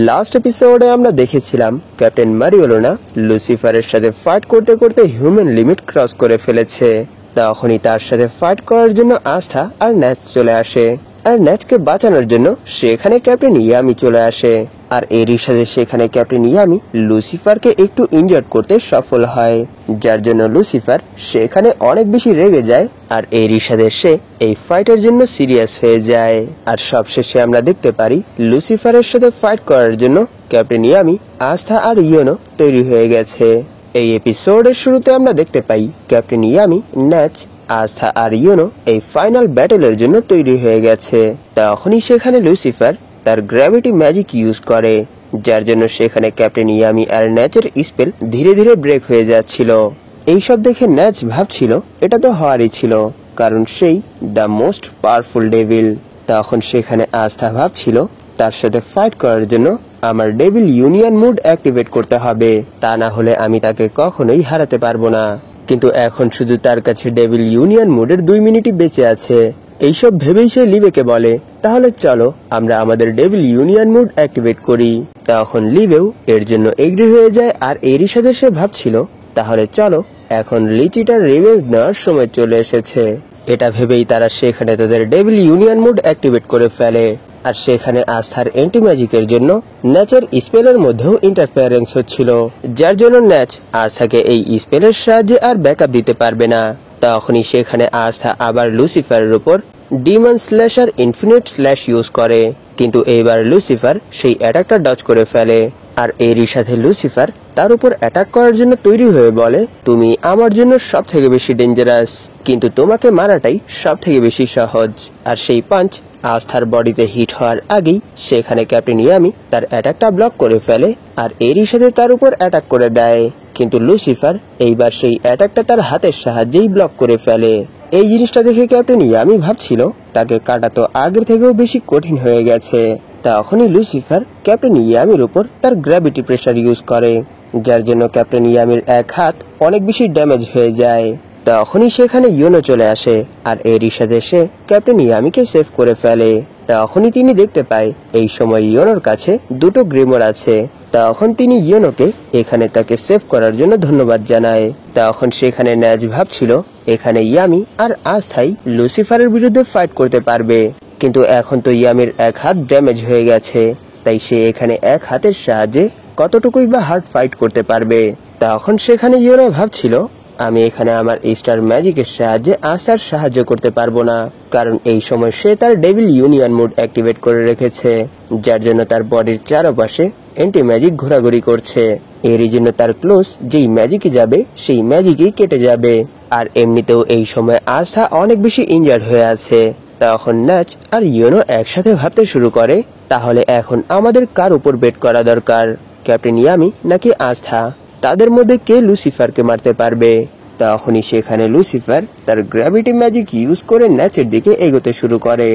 Last এপিসোডে আমরা দেখেছিলাম ক্যাপ্টেন মারিওলোনা লুসিফারের সাথে ফাইট করতে করতে হিউম্যান লিমিট ক্রস করে ফেলেছে। তখনই তার সাথে ফাইট করার জন্য আস্থা আর ন্যাচ চলে আসে, আর ন্যাচকে বাঁচানোর জন্য সেখানে ক্যাপ্টেন ইয়ামি চলে আসে। আর এরই সাথে সেখানে ক্যাপ্টেন ইয়ামি লুসিফারকে একটু ইনজার্ড করতে সফল হয়, যার জন্য লুসিফার সেখানে অনেক বেশি রেগে যায়। আর এরই সাথে সে এই ফাইটের জন্য সিরিয়াস হয়ে যায়। আর সবশেষে আমরা দেখতে পারি লুসিফারের সাথে ফাইট করার জন্য ক্যাপ্টেন ইয়ামি, আস্থা আর ইয়োনো তৈরি হয়ে গেছে। এই এপিসোডের শুরুতে আমরা দেখতে পাই ক্যাপ্টেন ইয়ামি, ন্যাচ, আস্থা আর ইয়োনো এই ফাইনাল ব্যাটলের জন্য তৈরি হয়ে গেছে। তখনই সেখানে লুসিফার তার গ্র্যাভিটি ম্যাজিক ইউজ করে, যার জন্য সেখানে ক্যাপ্টেন ইয়ামি আর ন্যাচের স্পেল ধীরে ধীরে ব্রেক হয়ে যাচ্ছিল। এইসব দেখে ন্যাচ ভাবছিল এটা তো হওয়ারই ছিল, কারণ সেই দ্য মোস্ট পাওয়ারফুল ডেভিল। তখন সেখানে আস্থা ভাবছিল তার সাথে ফাইট করার জন্য আমার ডেভিল ইউনিয়ন মুড অ্যাক্টিভেট করতে হবে, তা না হলে আমি তাকে কখনোই হারাতে পারবো না। কিন্তু এখন শুধু তার কাছে ডেভিল ইউনিয়ন মুডের 2 মিনিটই বেঁচে আছে। এইসব ভেবেই সে লিভেকে বলে, তাহলে চলো আমরা আমাদের ডেভিল ইউনিয়ন মুড অ্যাক্টিভেট করি। তখন লিভেও এর জন্য এগ্রি হয়ে যায়। আর এরই সাথে সে ভাবছিল তাহলে চলো এখন লিচিটার রিভেঞ্জ নেওয়ার সময় চলে এসেছে। এটা ভেবেই তারা সেখানে তাদের ডেভিল ইউনিয়ন মুড অ্যাক্টিভেট করে ফেলে। আর সেখানে আস্থার অ্যান্টি ম্যাজিকের জন্য ন্যাচের স্পেলের মধ্যেও ইন্টারফেয়ারেন্স হচ্ছিল, যার জন্য ন্যাচ আস্থাকে এই স্পেলের সাহায্যে আর ব্যাকআপ দিতে পারবে না। তখনই সেখানে আস্থা আবার লুসিফারের উপর ডিমন স্ল্যাশ আর ইনফিনিট স্ল্যাশ ইউজ করে, কিন্তু এইবার লুসিফার সেই অ্যাটাকটা ডজ করে ফেলে। আর এরই সাথে লুসিফার তার উপর অ্যাটাক করার জন্য তৈরি হয়ে বলে, তুমি আমার জন্য সব থেকে বেশি ডেঞ্জারাস, কিন্তু তোমাকে মারাটাই সব থেকে বেশি সহজ। আর সেই পাঞ্চ আস্থার বডিতে হিট হওয়ার আগেই সেখানে ক্যাপ্টেন ইয়ামি তার অ্যাটাকটা ব্লক করে ফেলে আর এরই সাথে তার উপর অ্যাটাক করে দেয়। কিন্তু লুসিফার এইবার সেই অ্যাটাকটা তার হাতের সাহায্যেই ব্লক করে ফেলে। এই জিনিসটা দেখে ক্যাপ্টেন ইয়ামি ভাবছিল তাকে কাটা তো আগের থেকেও বেশি কঠিন হয়ে গেছে। তখনই লুসিফার ক্যাপ্টেন ইয়ামির উপর তার গ্র্যাভিটি প্রেসার ইউজ করে, যার জন্য ক্যাপ্টেন ইয়ামির এক হাত অনেক বেশি ড্যামেজ হয়ে যায়। তখনই সেখানে ইয়োনো চলে আসে আর এরই সাথে সে ক্যাপ্টেন ইয়ামিকে সেভ করে ফেলে। তখনই তিনি দেখতে পায় এই সময় ইয়োনোর কাছে 2টো গ্রিমোর আছে। তখন তিনি ইয়োনোকে এখানে তাকে সেভ করার জন্য ধন্যবাদ জানায়। তখন সেখানে ন্যাচ ভাবছিল এখানে ইয়ামি আর আস্থাই লুসিফারের বিরুদ্ধে ফাইট করতে পারবে, কিন্তু এখন তো ইয়ামির এক হাত ড্যামেজ হয়ে গেছে, তাই সে এখানে এক হাতের সাহায্যে কতটুকুই বা হার্ড ফাইট করতে পারবে। তখন সেখানে ইয়োনো ভাবছিল আমি এখানে আমার স্টার ম্যাজিকের সাহায্যে আস্থার সাহায্য করতে পারবো না, কারণ এই সময় সে তার ডেভিল ইউনিয়ন মুড অ্যাক্টিভেট করে রেখেছে, যার জন্য তার বডির চারপাশে অ্যান্টি ম্যাজিক ঘোরাঘুরি করছে। এরই জন্য তার ক্লোজ যেই ম্যাজিকে যাবে সেই ম্যাজিকই কেটে যাবে। আর এমনিতেও এই সময় আস্থা অনেক বেশি ইনজার্ড হয়ে আছে। তখন ন্যাচ আর ইয়োনো একসাথে ভাবতে শুরু করে, তাহলে এখন আমাদের কার উপর বেট করা দরকার, ক্যাপ্টেন ইয়ামি নাকি আস্থা? তাদের মধ্যে কে লুসিফারকে মারতে পারবে? তখনই সেখানে লুসিফার তার গ্র্যাভিটি ম্যাজিক ইউজ করে ন্যাচের দিকে এগোতে শুরু করে,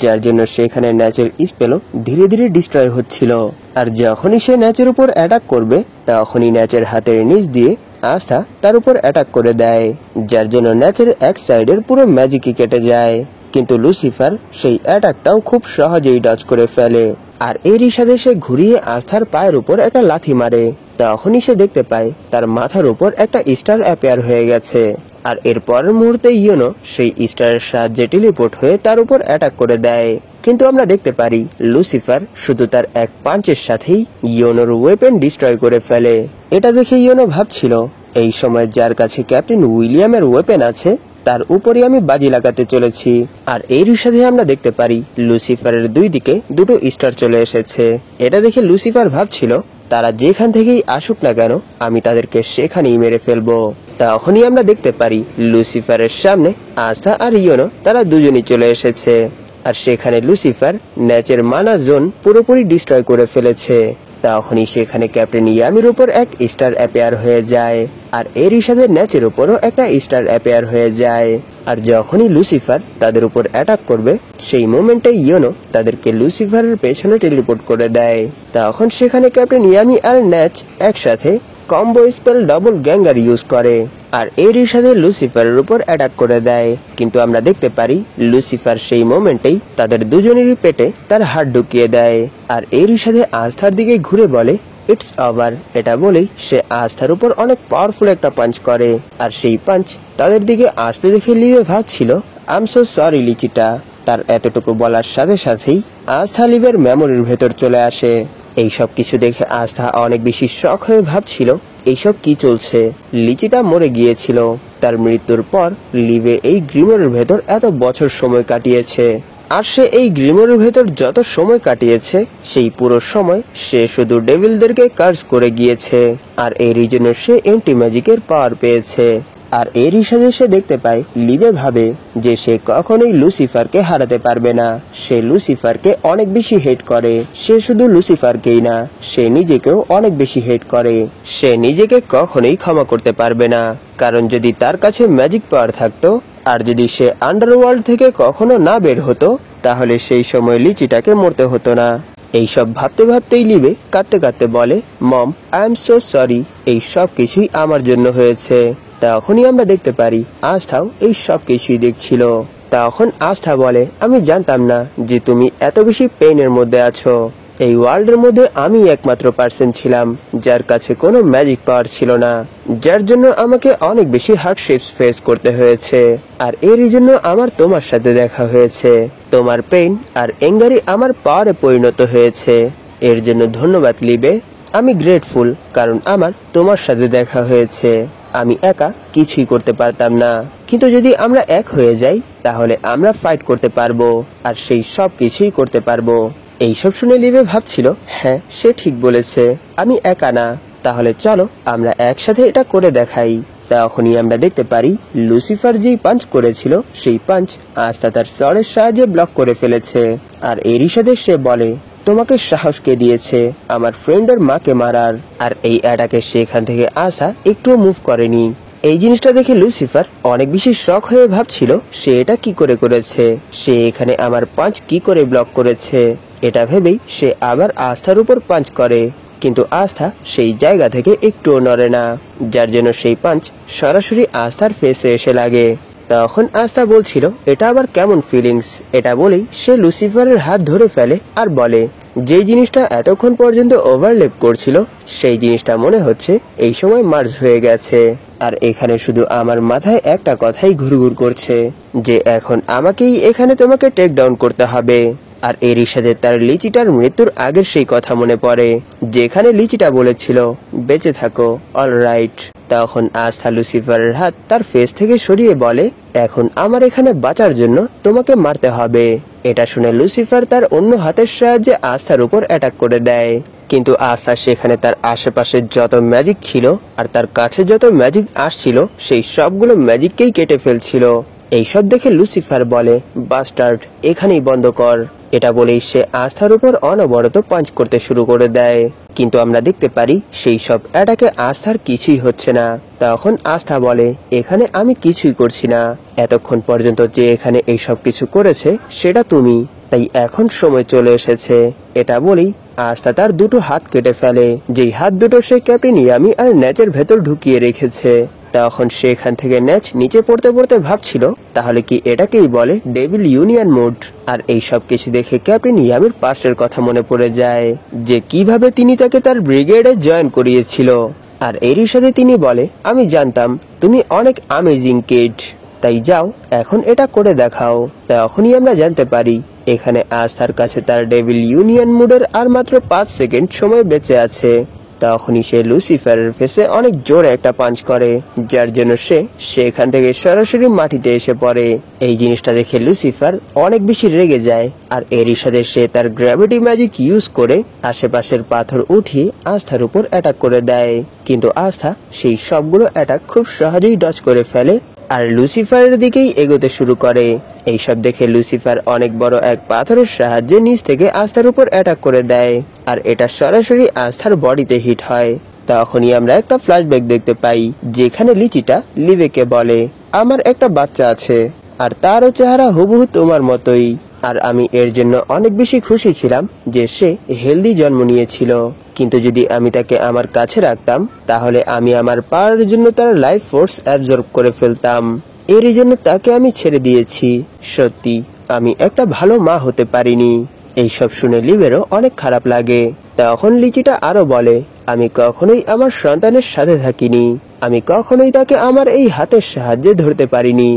যার জন্য সেখানে ন্যাচের স্পেলও ধীরে ধীরে ডিস্ট্রয় হচ্ছিল। আর যখনই সে ন্যাচের উপর অ্যাটাক করবে তখনই ন্যাচের হাতের নিচ দিয়ে আস্থা তার উপর অ্যাটাক করে দেয়, যার জন্য ন্যাচের এক সাইডের পুরো ম্যাজিকই কেটে যায়। কিন্তু লুসিফার সেই অ্যাটাকটাও খুব সহজেই ডজ করে ফেলে। আর এরই সাথে সে ঘুরিয়ে আস্থার পায়ের উপর একটা লাথি মারে। তখনই সে দেখতে পায় তার মাথার উপর একটা স্টার অ্যাপিয়ার হয়ে গেছে। আর এর পরের মুহূর্তে ইয়োনো সেই স্টারের সাহায্যে টেলিপোর্ট হয়ে তার উপর অ্যাটাক করে দেয়। কিন্তু আমরা দেখতে পারি লুসিফার শুধু তার এক পাঞ্চের সাথেই ইয়োনোর ওয়েপেন ডিস্ট্রয় করে ফেলে। এটা দেখে ইয়োনো ভাবছিল এই সময় যার কাছে ক্যাপ্টেন উইলিয়ামের ওয়েপেন আছে তার উপরে আমি বাজি লাগাতে চলেছি। আর এরই সাথে আমরা দেখতে পারি লুসিফারের 2 দিকে 2টো স্টার চলে এসেছে। এটা দেখে লুসিফার ভাবছিল তারা যেখান থেকেই আসুক না কেন আমি তাদেরকে সেখানেই মেরে ফেলবো। তখনই আমরা দেখতে পারি লুসিফারের সামনে আস্থা আর ইয়োনো তারা দুজনই চলে এসেছে। আর সেখানে লুসিফার ন্যাচের মানা জোন পুরোপুরি ডিস্ট্রয় করে ফেলেছে। তখনই সেখানে ক্যাপ্টেন ইয়ামির উপর এক স্টার অ্যাপিয়ার হয়ে যায় আর এরই সাথে ন্যাচের উপরও একটা স্টার অ্যাপিয়ার হয়ে যায়। আর যখনই লুসিফার তাদের উপর অ্যাটাক করবে সেই মোমেন্টে ইয়োনো তাদেরকে লুসিফারের পেছনে টেলিপোর্ট করে দেয়। তখন সেখানে ক্যাপ্টেন ইয়ামি আর ন্যাচ একসাথে কম্বো স্পেল ডাবল গ্যাঙ্গার ইউজ করে। আর এরই সাথে লুসিফারের উপর অ্যাটাক করে দেয়। কিন্তু আমরা দেখতে পারি লুসিফার সেই মোমেন্টেই তাদের দুজনেরই পেটে তার হাত ঢুকিয়ে দেয়। আর এরই সাথে আস্থার দিকে ঘুরে বলে ইটস ওভার। এটা বলেই সে আস্থার উপর অনেক পাওয়ারফুল একটা পাঞ্চ করে। আর সেই পাঞ্চ তাদের দিকে আসতে দেখে লিভে ভাবছিল আই এম সো সরি লিচিটা। তার এতটুকু বলার সাথে সাথেই আস্থা লিভের মেমোরির ভেতর চলে আসে। এইসব কিছু দেখে আস্থা অনেক বেশি শক হয়ে ভাবছিল এইসব কি চলছে। লিচিটা মরে গিয়েছিল, তার মৃত্যুর পর লিভে এই গ্রিমোরের ভেতর এত বছর সময় কাটিয়েছে। আর সে এই গ্রিমোরের ভেতর যত সময় কাটিয়েছে সেই পুরো সময় সে শুধু ডেভিলদেরকে কার্স করে গিয়েছে। আর এরই জন্য সে এন্টি ম্যাজিকের পাওয়ার পেয়েছে। আর এরই সাথে সে দেখতে পায় লিভে ভাবে যে সে কখনোই লুসিফারকে হারাতে পারবে না। সে লুসিফারকে অনেক বেশি হেট করে। সে শুধু লুসিফারকেই না, সে নিজেকেও অনেক বেশি হেট করে। সে নিজেকে কখনোই ক্ষমা করতে পারবে না, কারণ যদি তার কাছে ম্যাজিক পাওয়ার থাকতো আর যদি সে আন্ডারওয়ার্ল্ড থেকে কখনো না বের হতো তাহলে সেই সময় লিচিটাকে মরতে হতো না। এইসব ভাবতে ভাবতেই লিভে কাঁদতে কাঁদতে বলে mom I am so sorry, এই সব কিছুই আমার জন্য হয়েছে। তখনই আমরা দেখতে পারি আস্থাও এই সব কিছুই দেখছিল। তখন আস্থা বলে আমি জানতাম না যে তুমি এত বেশি পেইনের মধ্যে আছো। এই ওয়ার্ল্ডের মধ্যে আমি একমাত্র পার্সন ছিলাম যার কাছে কোনো ম্যাজিক পাওয়ার ছিল না, যার জন্য আমাকে অনেক বেশি হার্ডশিপস ফেস করতে হয়েছে। আর এরই জন্য আমার তোমার সাথে দেখা হয়েছে। তোমার পেইন আর এঙ্গারই আমার পাওয়ারে পরিণত হয়েছে। এর জন্য ধন্যবাদ লিবে। আমি গ্রেটফুল, কারণ আমার তোমার সাথে দেখা হয়েছে। আমি একা কিছুই করতে পারতাম না, কিন্তু যদি আমরা এক হয়ে যাই তাহলে আমরা ফাইট করতে পারবো আর সেই সব কিছুই করতে পারবো। এইসব শুনে লিভে ভাবছিল হ্যাঁ সে ঠিক বলেছে, আমি একা না, তাহলে চলো আমরা একসাথে এটা করে দেখাই। তখনই আমরা দেখতে পারি লুসিফার যেই পাঞ্চ করেছিল সেই পাঞ্চ আস্থা তার স্বরের সাহায্যে ব্লক করে ফেলেছে। আর এরই সাথে সে বলে তোমাকে সাহস কে দিয়েছে আমার ফ্রেন্ডের মাকে মারার। আর এই অ্যাটাকে সেখান থেকে আসা একটুও মুভ করেনি। এই জিনিসটা দেখে লুসিফার অনেক বেশি শক হয়ে ভাবছিল সে এটা কি করে করেছে, সে এখানে আমার পাঞ্চ কি করে ব্লক করেছে। এটা ভেবেই সে আবার আস্থার উপর পাঞ্চ করে, কিন্তু আস্থা সেই জায়গা থেকে একটুও নড়ে না, যার জন্য সেই পাঞ্চ সরাসরি আস্থার ফেসে এসে লাগে। তখন আস্থা বলছিল এটা আবার কেমন ফিলিংস। এটা বলেই সে লুসিফারের হাত ধরে ফেলে আর বলে যে জিনিসটা এতক্ষণ পর্যন্ত ওভারল্যাপ করছিল সেই জিনিসটা মনে হচ্ছে এই সময় মার্জ হয়ে গেছে। আর এখানে শুধু আমার মাথায় একটা কথাই ঘুরঘুর করছে যে এখন আমাকেই এখানে তোমাকে টেক ডাউন করতে হবে। আর এরই সাথে তার লিচিটার মৃত্যুর আগের সেই কথা মনে পড়ে যেখানে লিচিটা বলেছিল বেঁচে থাকো অলরাইট। তখন আস্থা লুসিফারের হাত তার ফেস থেকে সরিয়ে বলে এখন আমার এখানে বাঁচার জন্য তোমাকে মারতে হবে। এটা শুনে লুসিফার তার অন্য হাতের সাহায্যে আস্থার উপর অ্যাটাক করে দেয়, কিন্তু আস্থা সেখানে তার আশেপাশে যত ম্যাজিক ছিল আর তার কাছে যত ম্যাজিক আসছিল সেই সবগুলো ম্যাজিককেই কেটে ফেলছিল। এইসব দেখে লুসিফার বলে বাস্টার্ড এখানেই বন্ধ কর। এটা বলেই সে আস্থার উপর অনবরত পাঞ্চ করতে শুরু করে দেয়, কিন্তু আমরা দেখতে পারি সেই সব অ্যাটাকে আস্থার কিছুই হচ্ছে না। তখন আস্থা বলে এখানে আমি কিছুই করছি না, এতক্ষণ পর্যন্ত যে এখানে এই সব কিছু করেছে সেটা তুমি, তাই এখন সময় চলে এসেছে। এটা বলেই আস্থা তার দুটো হাত কেটে ফেলে, যেই হাত দুটো সে ক্যাপ্টেন ইয়ামি আর ন্যাচের ভেতর ঢুকিয়ে রেখেছে। তখন সেখান থেকে ন্যাচ নিচে পড়তে পড়তে ভাবছিল তাহলে কি এটাকেই বলে ডেভিল ইউনিয়ন মোড। আর এই সব কিছু দেখে ক্যাপ্টেন ইয়ামির পাস্টের কথা মনে পড়ে যায় যে কিভাবে তিনি তাকে তার ব্রিগেডে জয়েন করিয়েছিল। আর এরই সাথে তিনি বলে আমি জানতাম তুমি অনেক অ্যামেজিং কিড, তাই যাও এখন এটা করে দেখাও। তখনই আমরা জানতে পারি এখানে আস্থার কাছে তার ডেভিল ইউনিয়ন মোডের আর মাত্র 5 সেকেন্ড সময় বেঁচে আছে। তখনই সে লুসিফারের ফেসে অনেক জোরে একটা পাঞ্চ করে, যার জন্য সে সেখান থেকে সরাসরি মাটিতে এসে পড়ে। এই জিনিসটা দেখে লুসিফার অনেক বেশি রেগে যায় আর এরই সাথে সে তার গ্র্যাভিটি ম্যাজিক ইউজ করে আশেপাশের পাথর উঠিয়ে আস্থার উপর অ্যাটাক করে দেয়, কিন্তু আস্থা সেই সবগুলো অ্যাটাক খুব সহজেই ডজ করে ফেলে আর লুসিফারের দিকেই এগোতে শুরু করে। এইসব দেখে লুসিফার অনেক বড় এক পাথরের সাহায্যে নিচ থেকে আস্থার উপর অ্যাটাক করে দেয় আর এটা সরাসরি আস্থার বডিতে হিট হয়। তখনই আমরা একটা ফ্ল্যাশব্যাক দেখতে পাই যেখানে লিচিটা লিভেকে বলে আমার একটা বাচ্চা আছে আর তারও চেহারা হুবহু তোমার মতোই, আর আমি এর জন্য অনেক বেশি খুশি ছিলাম যে সে হেলদি জন্ম নিয়েছিল, কিন্তু যদি আমি তাকে আমার কাছে রাখতাম তাহলে আমি আমার পাওয়ারের জন্য তার লাইফ ফোর্স অ্যাবজর্ব করে ফেলতাম। এরই জন্য তাকে আমি ছেড়ে দিয়েছি। সত্যি আমি একটা ভালো মা হতে পারিনি। এইসব শুনে লিভেরও অনেক খারাপ লাগে। তখন লিচিটা আরো বলে, আমি কখনোই আমার সন্তানের সাথে থাকিনি। আমি কখনোই তাকে আমার এই হাতের সাহায্যে ধরতে পারিনি।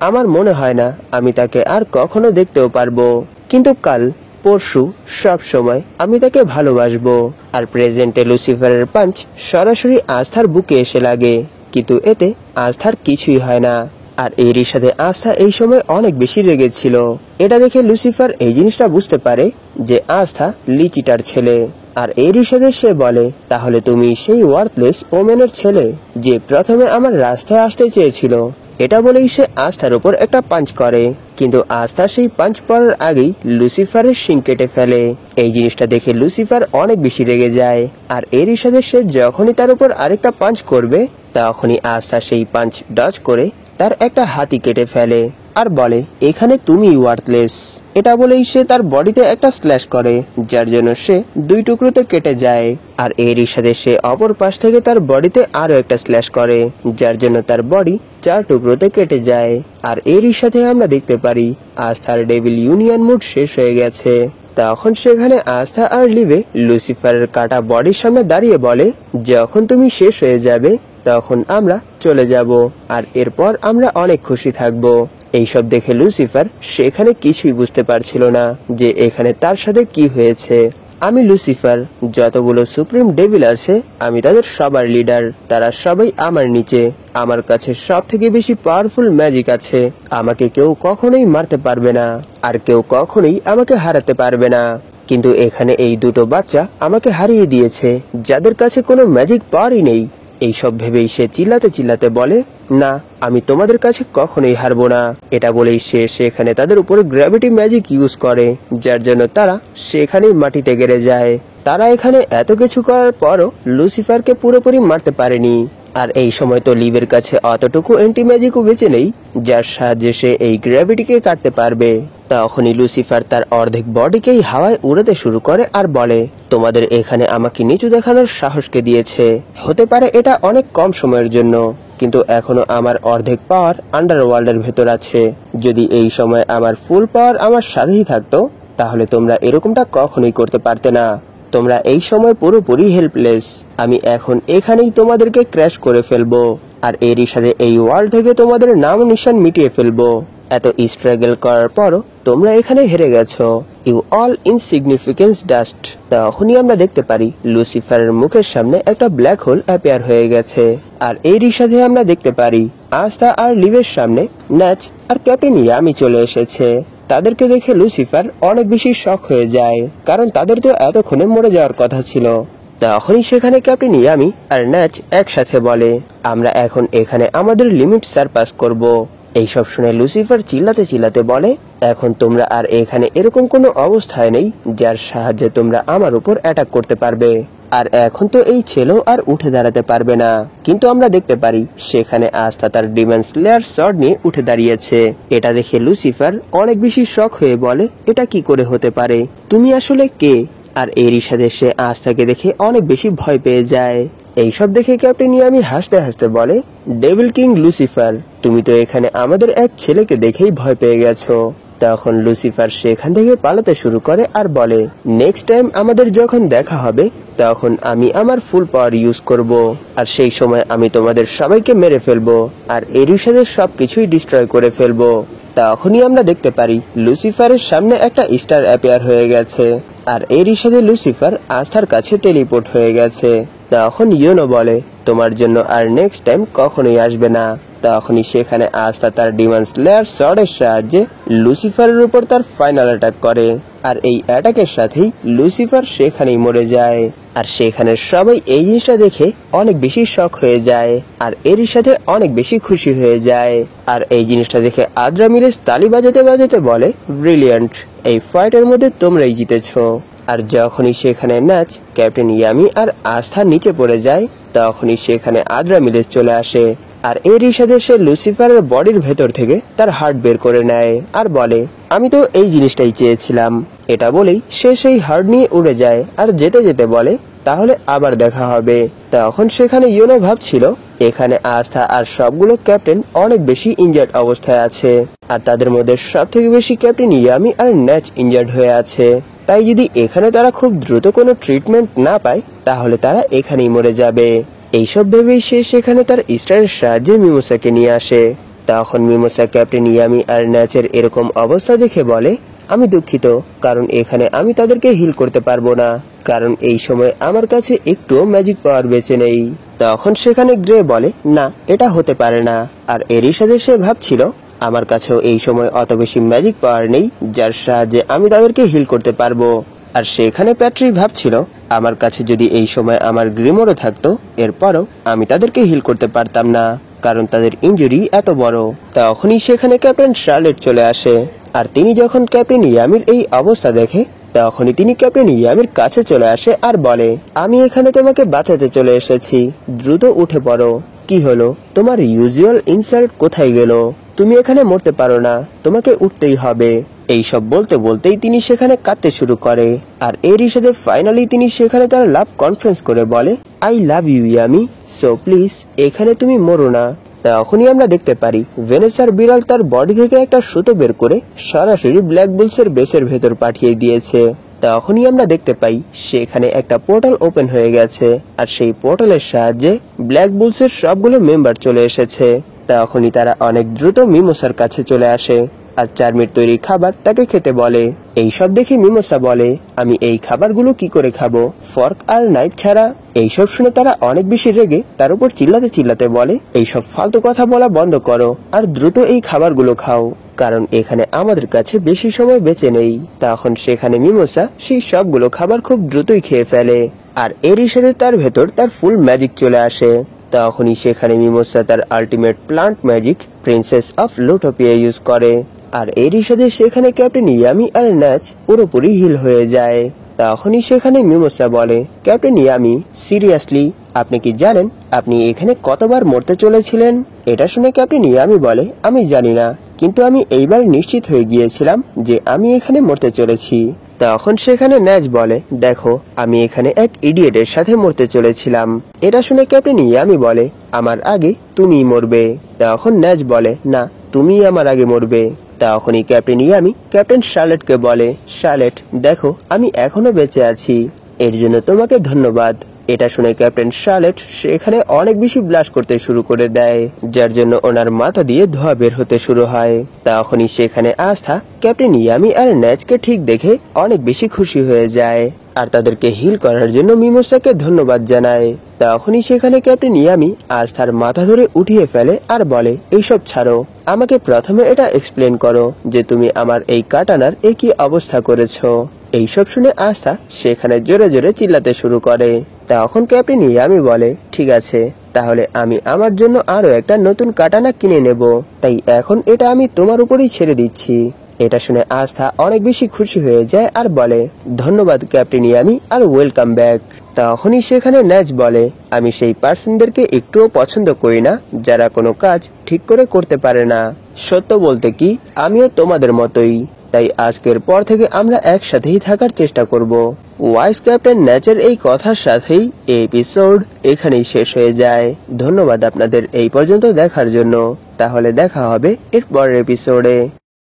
আমার মনে হয় না আমি তাকে আর কখনো দেখতেও পারবো। কিন্তু কাল, পরশু, সব সময় আমি তাকে ভালোবাসবো। আর প্রেজেন্টে লুসিফারের পাঞ্চ সরাসরি আস্থার বুকে এসে লাগে, কিন্তু এতে আস্থার কিছুই হয় না। আর এরই সাথে আস্থা এই সময় অনেক বেশি রেগেছিল। এটা দেখে লুসিফার এই জিনিসটা বুঝতে পারে যে আস্থা লিচিটার ছেলে। আর এরই সাথে সে বলে, তাহলে তুমি সেই ওয়ার্থলেস ওমেনের ছেলে যে প্রথমে আমার রাস্তায় আসতে চেয়েছিল। এটা বলেই সে আস্থার উপর একটা পাঞ্চ করে, কিন্তু আস্থা সেই পাঞ্চ পড়ার আগেই লুসিফারের শিং কেটে ফেলে। এই জিনিসটা দেখে লুসিফার অনেক বেশি রেগে যায়। আর এরই সাথে সে যখনই তার উপর আরেকটা পাঞ্চ করবে তখনই আস্থা সেই পাঞ্চ ডজ করে তার একটা হাতি কেটে ফেলে আর বলে, এখানে তুমি ওয়ার্থলেস। এটা বলেই সে তার বডিতে একটা স্ল্যাশ করে, যার জন্য সে 2 টুকরোতে কেটে যায়। আর এরই সাথে সে অপর পাশ থেকে তার বডিতে আরো একটা স্ল্যাশ করে, যার জন্য তার বডি 4 টুকরোতে কেটে যায়। আর এরই সাথে আমরা দেখতে পারি আস্থার ডেভিল ইউনিয়ন মুড শেষ হয়ে গেছে। তখন সেখানে আস্থা আর লিভে লুসিফারের কাটা বডির সামনে দাঁড়িয়ে বলে, যখন তুমি শেষ হয়ে যাবে তখন আমরা চলে যাব, আর এরপর আমরা অনেক খুশি থাকব। এইসব দেখে লুসিফার সেখানে কিছুই বুঝতে পারছিল না যে এখানে তার সাথে কি হয়েছে। আমি লুসিফার, যতগুলো সুপ্রিম ডেভিল আছে আমি তাদের সবার লিডার। তারা সবাই আমার নিচে। আমার কাছে সব থেকে বেশি পাওয়ারফুল ম্যাজিক আছে। আমাকে কেউ কখনোই মারতে পারবে না, আর কেউ কখনোই আমাকে হারাতে পারবে না। কিন্তু এখানে এই দুটো বাচ্চা আমাকে হারিয়ে দিয়েছে, যাদের কাছে কোনো ম্যাজিক পাওয়ারই নেই। এইসব ভেবেই সে চিল্লাতে চিল্লাতে বলে, না, আমি তোমাদের কাছে কখনোই হারবো না। এটা বলেই সে সেখানে তাদের উপর গ্র্যাভিটি ম্যাজিক ইউজ করে, যার জন্য তারা সেখানেই মাটিতে গেড়ে যায়। তারা এখানে এত কিছু করার পরও লুসিফারকে পুরোপুরি মারতে পারেনি। আর এই সময় তো লিভের কাছে অতটুকু অ্যান্টি ম্যাজিকও বেঁচে নেই যার সাহায্যে সে এই গ্র্যাভিটিকে কাটতে পারবে। তখনই লুসিফার তার অর্ধেক বডিকেই হাওয়ায় উড়াতে শুরু করে আর বলে, তোমাদের এখানে আমাকে নিচু দেখানোর সাহসকে দিয়েছে। হতে পারে এটা অনেক কম সময়ের জন্য, কিন্তু এখনো আমার অর্ধেক পাওয়ার আন্ডারওয়ার্ল্ডের ভেতর আছে। যদি এই সময় আমার ফুল পাওয়ার আমার সাথেই থাকতো তাহলে তোমরা এরকমটা কখনোই করতে পারতে না। তোমরা এই সময় পুরোপুরি হেল্পলেস। আমি এখন এখানেই তোমাদেরকে ক্র্যাশ করে ফেলবো, আর এরই সাথে এই ওয়ার্ল্ড থেকে তোমাদের নাম নিশান মিটিয়ে ফেলবো। এত স্ট্রাগল করার পরও তোমরা এখানে হেরে গেছো। You all insignificance dust. তখনই আমরা দেখতে পারি লুসিফারের মুখের সামনে একটা ব্ল্যাক হোল অ্যাপিয়ার হয়ে গেছে। আর এরই সাথে আমরা দেখতে পারি আস্থা আর লিভের সামনে ন্যাচ আর ক্যাপ্টেন ইয়ামি চলে এসেছে। তাদেরকে দেখে লুসিফার অনেক বেশি শক হয়ে যায়, কারণ তাদের তো এতক্ষণে মরে যাওয়ার কথা ছিল। তখনই সেখানে ক্যাপ্টেন ইয়ামি আর ন্যাচ একসাথে বলে, আমরা এখন এখানে আমাদের লিমিট সারপাস করব। এইসব শুনে লুসিফার চিল্লাতে চিল্লাতে বলে, এখন তোমরা আর এখানে এরকম কোনো অবস্থায় নেই যার সাহায্যে তোমরা আমার উপর অ্যাটাক করতে পারবে। আর এখন তো এই ছেলেও আর উঠে দাঁড়াতে পারবে না। কিন্তু আমরা দেখতে পারি সেখানে আস্থা তার ডিমন স্লেয়ার সর্ড নিয়ে উঠে দাঁড়িয়েছে। এটা দেখে লুসিফার অনেক বেশি শক হয়ে বলে, এটা কি করে হতে পারে? তুমি আসলে কে? আর এরই সাথে সে আস্থাকে দেখে অনেক বেশি ভয় পেয়ে যায়। এইসব দেখে ক্যাপ্টেন ইয়ামি হাসতে হাসতে বলে, ডেভিল কিং লুসিফার, তুমি তো এখানে আমাদের এক ছেলেকে দেখেই ভয় পেয়ে গেছো। তখন লুসিফার সেখান থেকে পালাতে শুরু করে আর বলে, নেক্সট টাইম আমাদের যখন দেখা হবে তখন আমি আমার ফুল পাওয়ার ইউজ করব, আর সেই সময় আমি তোমাদের সবাইকে মেরে ফেলবো আর এরই সাথে সবকিছুই ডিস্ট্রয় করে ফেলবো। তখনই আমরা দেখতে পারি লুসিফারের সামনে একটা স্টার অ্যাপিয়ার হয়ে গেছে, আর এরই সাথে লুসিফার আস্থার কাছে টেলিপোর্ট হয়ে গেছে। তখন ইয়োনো বলে, তোমার জন্য আর নেক্সট টাইম কখনোই আসবে না। তখনই সেখানে আস্থা তার ডিমন স্লেয়ার সর্ডের সাহায্যে লুসিফারের উপর তার ফাইনাল অ্যাটাক করে, আর এই অ্যাটাকের সাথেই লুসিফার সেখানেই মরে যায়। আর সেখানে সবাই এই জিনিসটা দেখে অনেক বেশি শক হয়ে যায়, আর এরই সাথে অনেক বেশি খুশি হয়ে যায়। আর এই জিনিসটা দেখে আদ্রামিরেস তালি বাজাতে বাজাতে বলে, ব্রিলিয়ান্ট, এই ফাইটের মধ্যে তোমরাই জিতেছো। আর যখনই সেখানে ন্যাচ, ক্যাপ্টেন ইয়ামি আর আস্থা নিচে পড়ে যায় তখনই সেখানে আদ্রামিরেস চলে আসে, আর এরই সাথে সে লুসিফারের বডির ভেতর থেকে তার হার্ট বের করে নেয় আর বলে, আমি তো এই জিনিসটাই চেয়েছিলাম। এটা বলেই সে সেই হার্ট নিয়ে উড়ে যায় আর যেতে যেতে বলে, তাহলে আবার দেখা হবে। তখন সেখানে ইয়োনো ভাবছিল এখানে আস্থা আর সবগুলো ক্যাপ্টেন অনেক বেশি ইনজার্ড অবস্থায় আছে, আর তাদের মধ্যে সব থেকে বেশি ক্যাপ্টেন ইয়ামি আর ন্যাচ ইনজার্ড হয়ে আছে। তাই যদি এখানে তারা খুব দ্রুত কোনো ট্রিটমেন্ট না পায় তাহলে তারা এখানেই মরে যাবে। এইসব ভেবেই সে সেখানে তার স্টারের সাহায্যে মিমোসাকে নিয়ে আসে। তখন মিমোসা ক্যাপ্টেন ইয়ামি আর ন্যাচের এরকম অবস্থা দেখে বলে, আমি দুঃখিত, কারণ এখানে আমি তাদেরকে হিল করতে পারবো না, কারণ এই সময় আমার কাছে একটুও ম্যাজিক পাওয়ার বেঁচে নেই। তখন সেখানে গ্রে বলে, না, এটা হতে পারে না। আর এরই সাথে সে ভাবছিল আমার কাছেও এই সময় অত বেশি ম্যাজিক পাওয়ার নেই যার সাহায্যে আমি তাদেরকে হিল করতে পারবো। আর সেখানে প্যাট্রিক ভাবছিল আমার কাছে যদি এই সময় আমার গ্রিমোরও থাকতো, এরপরও আমি তাদেরকে হিল করতে পারতাম না, কারণ তাদের ইনজুরি এত বড়। তখনই সেখানে ক্যাপ্টেন শার্লেট চলে আসে, আর তিনি যখন ক্যাপ্টেন ইয়ামির এই অবস্থা দেখে তখনই তিনি ক্যাপ্টেন ইয়ামির কাছে চলে আসে আর বলে, আমি এখানে তোমাকে বাঁচাতে চলে এসেছি, দ্রুত উঠে পড়ো। কি হলো, তোমার ইউজুয়াল ইনসাল্ট কোথায় গেল? তুমি এখানে মরতে পারো না, তোমাকে উঠতেই হবে। এইসব বলতে বলতেই তিনি সেখানে কাঁদতে শুরু করে, আর এরই সাথে ফাইনালি তিনি সেখানে তার লাভ কনফারেন্স করে বলে, I love you Yami, so please এখানে তুমি মরো না। তখনই আমরা দেখতে পারি ভেনেসার বিড়াল তার বডি থেকে একটা সুতো বের করে সরাসরি ব্ল্যাক বুলসের বেসের ভেতর পাঠিয়ে দিয়েছে। তখনই আমরা দেখতে পাই সেখানে একটা পোর্টাল ওপেন হয়ে গেছে, আর সেই পোর্টালের সাহায্যে ব্ল্যাক বুলসের সবগুলো মেম্বার চলে এসেছে। তখনই তারা অনেক দ্রুত মিমোসার কাছে চলে আসে, আর চার্মির তৈরি খাবার তাকে খেতে বলে। এইসব দেখে মিমোসা বলে, আমি এই খাবারগুলো কি করে খাবো, ফর্ক আর নাইফ ছাড়া? এইসব শুনে তারা অনেক বেশি রেগে তার উপর চিল্লাতে চিল্লাতে বলে, এইসব ফালতু কথা বলা বন্ধ করো আর দ্রুত এই খাবারগুলো খাও, কারণ এখানে আমাদের কাছে বেশি সময় বেঁচে নেই। তখন সেখানে মিমোসা সেই সবগুলো খাবার খুব দ্রুতই খেয়ে ফেলে, আর এরই সাথে তার ভেতর তার ফুল ম্যাজিক চলে আসে। তখনই সেখানে মিমোসা তার ultimate plant magic princess of Lutopia use করে, আর এরই সাথে সেখানে ক্যাপ্টেন ইয়ামি আর ন্যাচ পুরোপুরি হিল হয়ে যায়। তখনই সেখানে মিমোসা বলে, ক্যাপ্টেন ইয়ামি, সিরিয়াসলি আপনি কি জানেন আপনি এখানে কতবার মরতে চলেছিলেন? এটা শুনে ক্যাপ্টেন ইয়ামি বলে, আমি জানি না, কিন্তু আমি এইবার নিশ্চিত হয়ে গিয়েছিলাম যে আমি এখানে মরতে চলেছি। তখন সেখানে ন্যাচ বলে, দেখো আমি এখানে এক ইডিয়েটের সাথে মরতে চলেছিলাম। এটা শুনে ক্যাপ্টেন ইয়ামি বলে, আমার আগে তুমিই মরবে। তখন ন্যাচ বলে, না, তুমি আমার আগে মরবে। তখনই ক্যাপ্টেন ইয়ামি ক্যাপ্টেন শার্লেটকে বলে, শার্লেট দেখো আমি এখনো বেঁচে আছি, এর জন্য তোমাকে ধন্যবাদ। এটা শুনে ক্যাপ্টেন শার্লেট সেখানে অনেক বেশি ব্লাশ করতে শুরু করে দেয়, যার জন্য ওনার মাথা দিয়ে ধোঁয়া বের হতে শুরু হয়। তখনই সেখানে আস্থা ক্যাপ্টেন ইয়ামি আর ন্যাচকে ঠিক দেখে অনেক বেশি খুশি হয়ে যায়, আর তাদেরকে হিল করার জন্য মিমোসাকে ধন্যবাদ জানায়। তখনই সেখানে ক্যাপ্টেন ইয়ামি আস্থার মাথা ধরে উঠিয়ে ফেলে আর বলে, এইসব ছাড়ো, আমাকে প্রথমে এটা এক্সপ্লেন করো যে তুমি আমার এই কাটানার কি অবস্থা করেছো। এইসব শুনে আস্থা সেখানে জোরে জোরে চিল্লাতে শুরু করে। তখন ক্যাপ্টেন ইয়ামি বলে, ঠিক আছে, তাহলে আমি আমার জন্য আরো একটা নতুন কাটানা কিনে নেব, তাই এখন এটা আমি তোমার উপরেই ছেড়ে দিচ্ছি। এটা শুনে আস্থা অনেক বেশি খুশি হয়ে যায় আর বলে, ধন্যবাদ ক্যাপ্টেন ইয়ামি আর ওয়েলকাম ব্যাক। তখনই সেখানে ন্যাচ বলে, আমি সেই পার্সনদেরকে একটুও পছন্দ করি না যারা কোনো কাজ ঠিক করে করতে পারে না। সত্য বলতে কি, আমিও তোমাদের মতোই, তাই আজকের পর থেকে আমরা একসাথেই থাকার চেষ্টা করব। ওয়াইস ক্যাপ্টেন ন্যাচের এই কথার সাথেই এই এপিসোড এখানেই শেষ হয়ে যায়। ধন্যবাদ আপনাদের এই পর্যন্ত দেখার জন্য। তাহলে দেখা হবে এর পরের এপিসোডে।